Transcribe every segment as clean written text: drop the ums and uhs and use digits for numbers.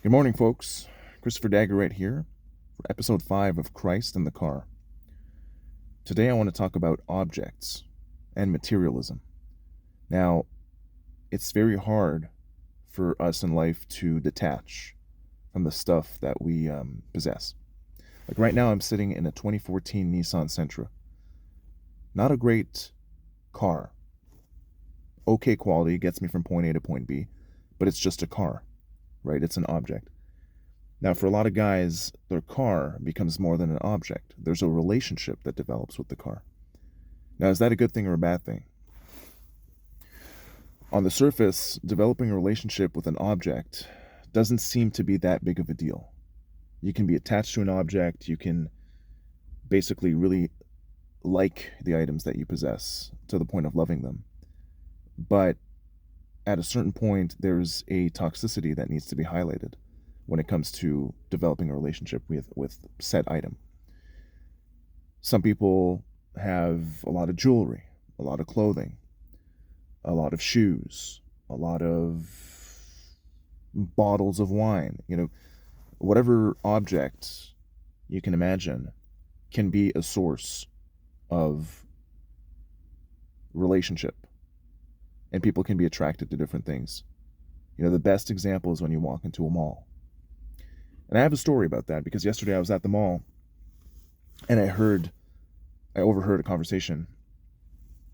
Good morning, folks. Christopher Dagger right here for episode 5 of Christ in the Car. Today I want to talk about objects and materialism. Now, it's very hard for us in life to detach from the stuff that we possess. Like right now, I'm sitting in a 2014 Nissan Sentra. Not a great car. Okay quality, gets me from point A to point B, but it's just a car, right? It's an object. Now, for a lot of guys, their car becomes more than an object. There's a relationship that develops with the car. Now, is that a good thing or a bad thing? On the surface, developing a relationship with an object doesn't seem to be that big of a deal. You can be attached to an object, you can basically really like the items that you possess to the point of loving them. But at a certain point, there's a toxicity that needs to be highlighted when it comes to developing a relationship with said item. Some people have a lot of jewelry, a lot of clothing, a lot of shoes, a lot of bottles of wine. Whatever object you can imagine can be a source of relationship, and people can be attracted to different things. The best example is when you walk into a mall. And I have a story about that because yesterday I was at the mall and I overheard a conversation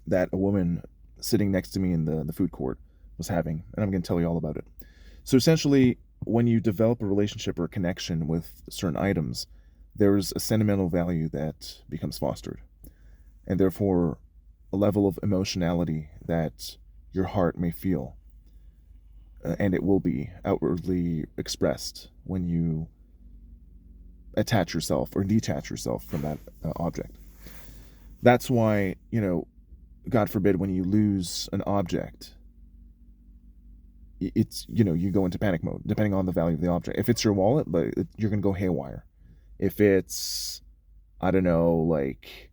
that a woman sitting next to me in the food court was having, and I'm going to tell you all about it. So essentially, when you develop a relationship or a connection with certain items, there's a sentimental value that becomes fostered, and therefore a level of emotionality that your heart may feel, and it will be outwardly expressed when you attach yourself or detach yourself from that object. That's why, God forbid, when you lose an object, you go into panic mode, depending on the value of the object. If it's your wallet, you're going to go haywire. If it's, I don't know, like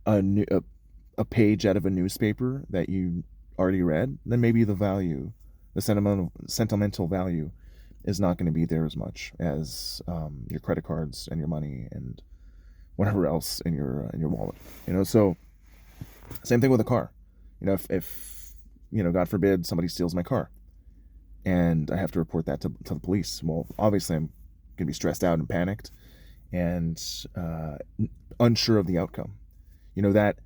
a page out of a newspaper that you already read, then maybe the sentimental value is not going to be there as much as your credit cards and your money and whatever else in your wallet. So same thing with a car. If God forbid somebody steals my car and I have to report that to the police, well, obviously I'm going to be stressed out and panicked and unsure of the outcome. That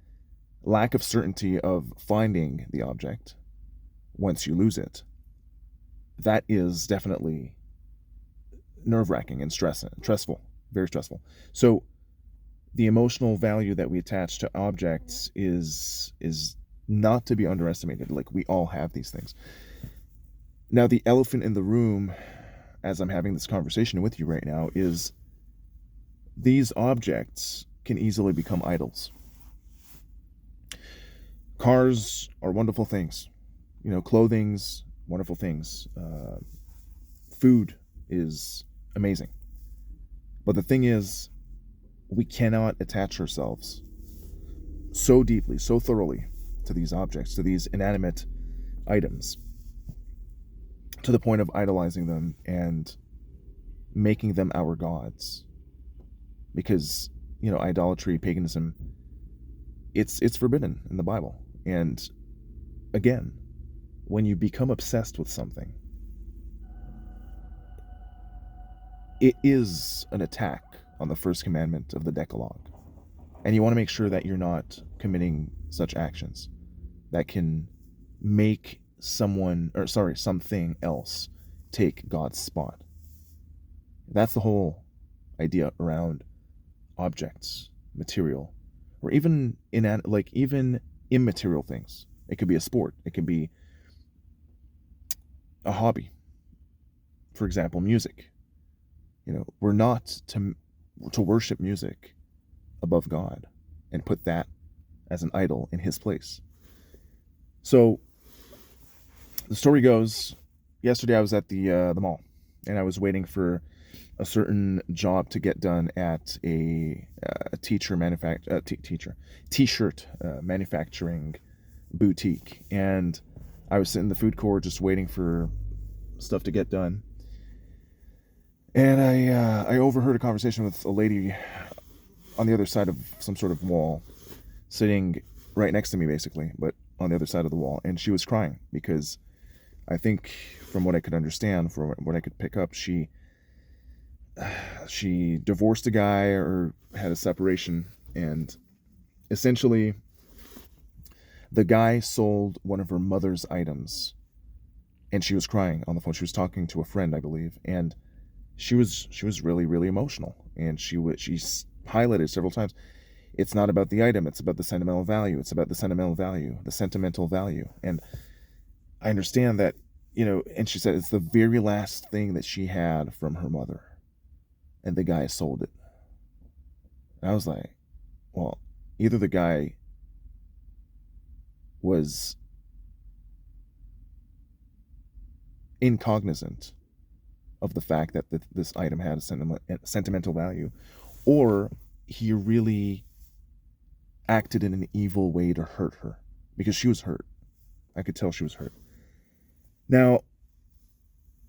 lack of certainty of finding the object once you lose it, that is definitely nerve-wracking and stressful, very stressful. So the emotional value that we attach to objects is not to be underestimated. Like, we all have these things. Now, the elephant in the room, as I'm having this conversation with you right now, is these objects can easily become idols. Cars are wonderful things. Clothing's wonderful things. Food is amazing. But the thing is, we cannot attach ourselves so deeply, so thoroughly to these objects, to these inanimate items, to the point of idolizing them and making them our gods. Because, idolatry, paganism, it's forbidden in the Bible. And again, when you become obsessed with something, it is an attack on the first commandment of the Decalogue. And you want to make sure that you're not committing such actions that can make something else take God's spot. That's the whole idea around objects, material, or even even immaterial things. It could be a sport. It could be a hobby. For example, music. We're not to worship music above God and put that as an idol in his place. So the story goes, yesterday I was at the mall and I was waiting for a certain job to get done at a t-shirt manufacturing boutique, and I was sitting in the food court just waiting for stuff to get done. And I overheard a conversation with a lady on the other side of some sort of wall, sitting right next to me, basically, but on the other side of the wall. And she was crying because I think, from what I could understand, from what I could pick up, she divorced a guy or had a separation, and essentially the guy sold one of her mother's items, and she was crying on the phone. She was talking to a friend, I believe, and she was really really emotional, and she highlighted several times, it's not about the item, it's about the sentimental value, it's about the sentimental value, the sentimental value. And I understand that, and she said it's the very last thing that she had from her mother, and the guy sold it. And I was like, well, either the guy was incognizant of the fact that this item had a sentimental value, or he really acted in an evil way to hurt her, because she was hurt. I could tell she was hurt. Now,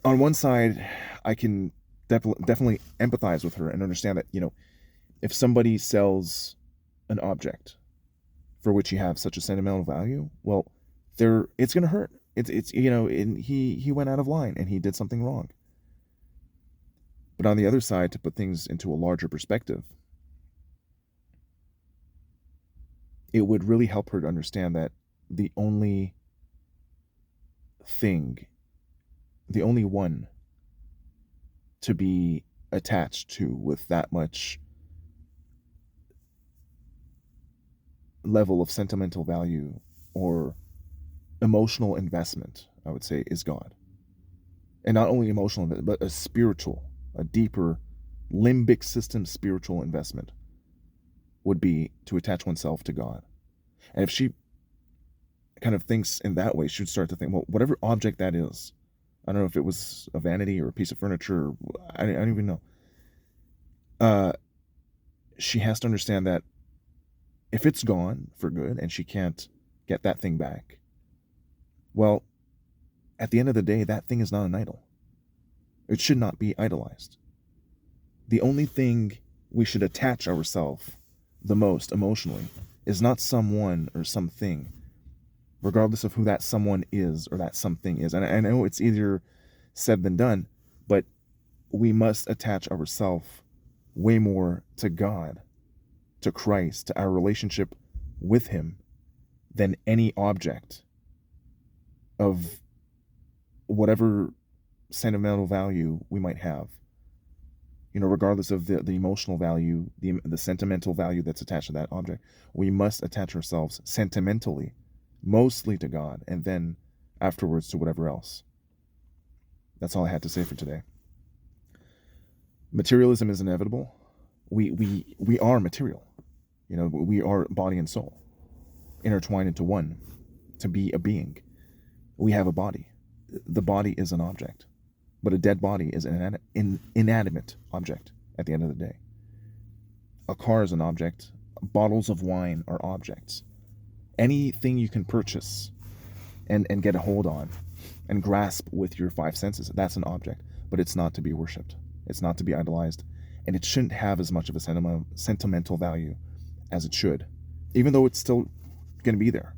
on one side, I can definitely empathize with her and understand that, if somebody sells an object for which you have such a sentimental value, well, it's going to hurt. It's and he went out of line and he did something wrong. But on the other side, to put things into a larger perspective, it would really help her to understand that the only thing, the only one to be attached to with that much level of sentimental value or emotional investment, I would say, is God. And not only emotional, but a spiritual, a deeper limbic system spiritual investment would be to attach oneself to God. And if she kind of thinks in that way, she would start to think, well, whatever object that is, I don't know if it was a vanity or a piece of furniture, I don't even know. She has to understand that if it's gone for good and she can't get that thing back, well, at the end of the day, that thing is not an idol. It should not be idolized. The only thing we should attach ourselves the most emotionally is not someone or something, regardless of who that someone is or that something is. And I know it's easier said than done, but we must attach ourselves way more to God, to Christ, to our relationship with Him, than any object of whatever sentimental value we might have. Regardless of the emotional value, the sentimental value that's attached to that object, we must attach ourselves sentimentally, mostly to God, and then afterwards to whatever else. That's all I had to say for today. Materialism is inevitable. We are material. We are body and soul, intertwined into one, to be a being. We have a body. The body is an object, but a dead body is an inanimate object at the end of the day. A car is an object. Bottles of wine are objects. Anything you can purchase and get a hold on and grasp with your five senses, that's an object, but it's not to be worshipped. It's not to be idolized, and it shouldn't have as much of a sentimental value as it should, even though it's still going to be there.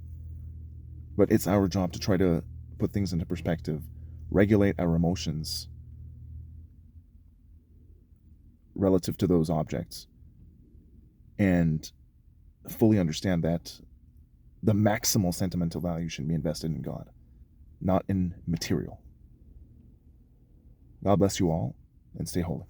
But it's our job to try to put things into perspective, regulate our emotions relative to those objects, and fully understand that the maximal sentimental value should be invested in God, not in material. God bless you all, and stay holy.